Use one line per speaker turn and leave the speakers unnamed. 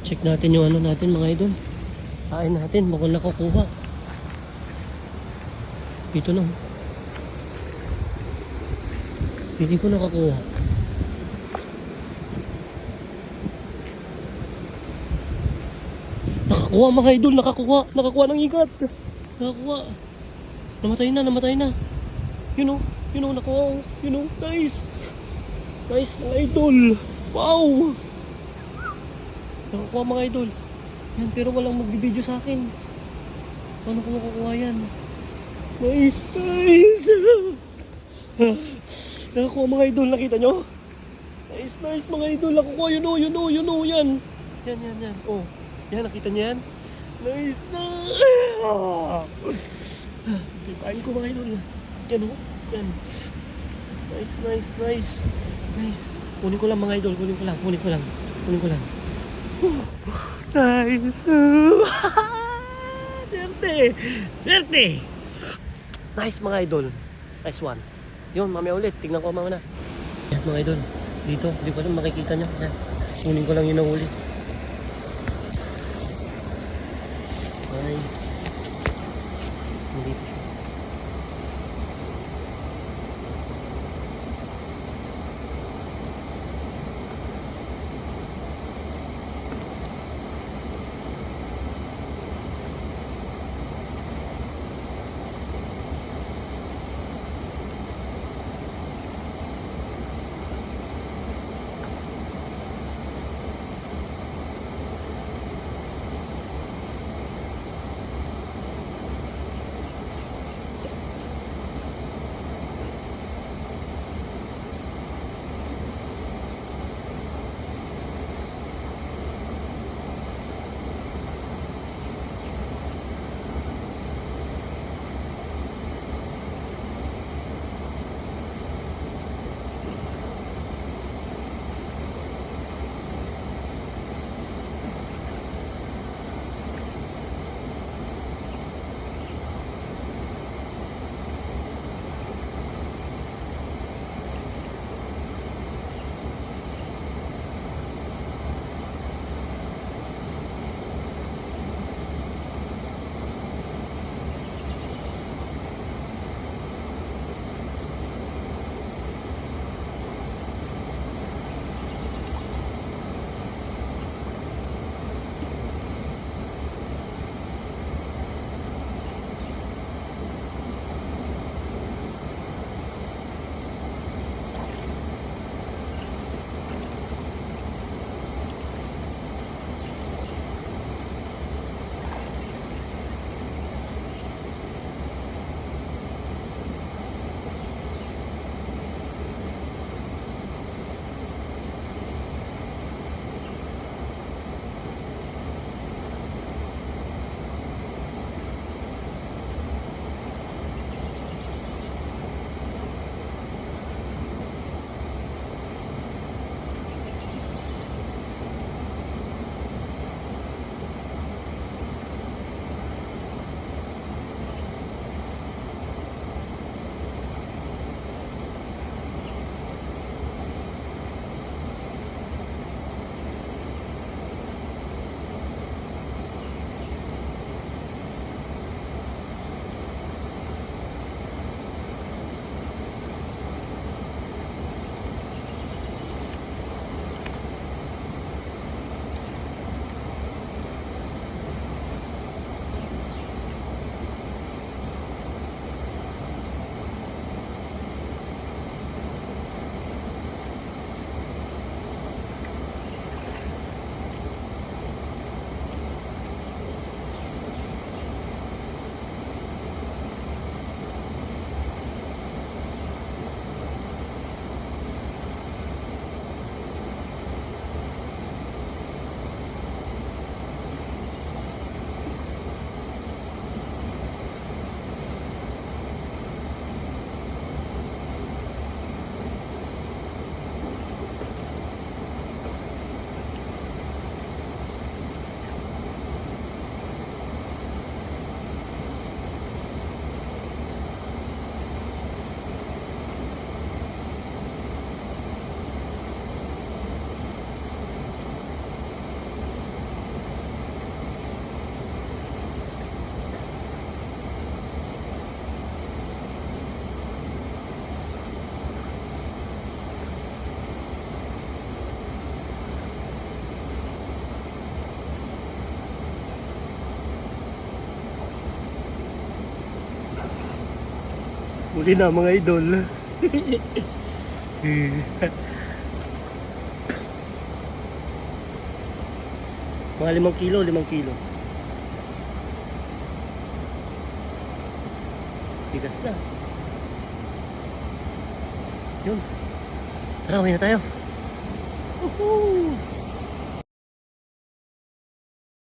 Check natin yung ano natin mga idol. Kain natin, mukhang nakukuha. Dito na. Hindi ko nakakuha. Nakakuha mga idol, nakakuha. Nakakuha ng ikat. Nakakuha. Namatay na. You know, nakuha. Nice. Nice mga idol. Wow. Nakakuha mga idol. Yan, pero walang magbibideo sa akin. Paano ko makukuha yan? Nice. Nakakuha mga idol, nakita nyo? Nice mga idol. Nakukuha, you know, yan. Yan. Oh, yan, nakita nyo yan? Nice. Pipain ko mga idol. Yan oh, yan. Nice. Kunin ko lang mga idol, kunin ko lang. Nice. Swerte. Nice mga idol. Nice one. Yun, mamaya ulit. Tignan ko mamaya na. Yan mga idol. Dito, hindi ko alam makikita nyo. Yan. Kunin ko lang yun ang ulit. Nice. Dito siya. Huli na mga idol. Mga 5 kilo, 5 kilo. Tigas na. Yun. Tara, uwi na tayo. Woohoo!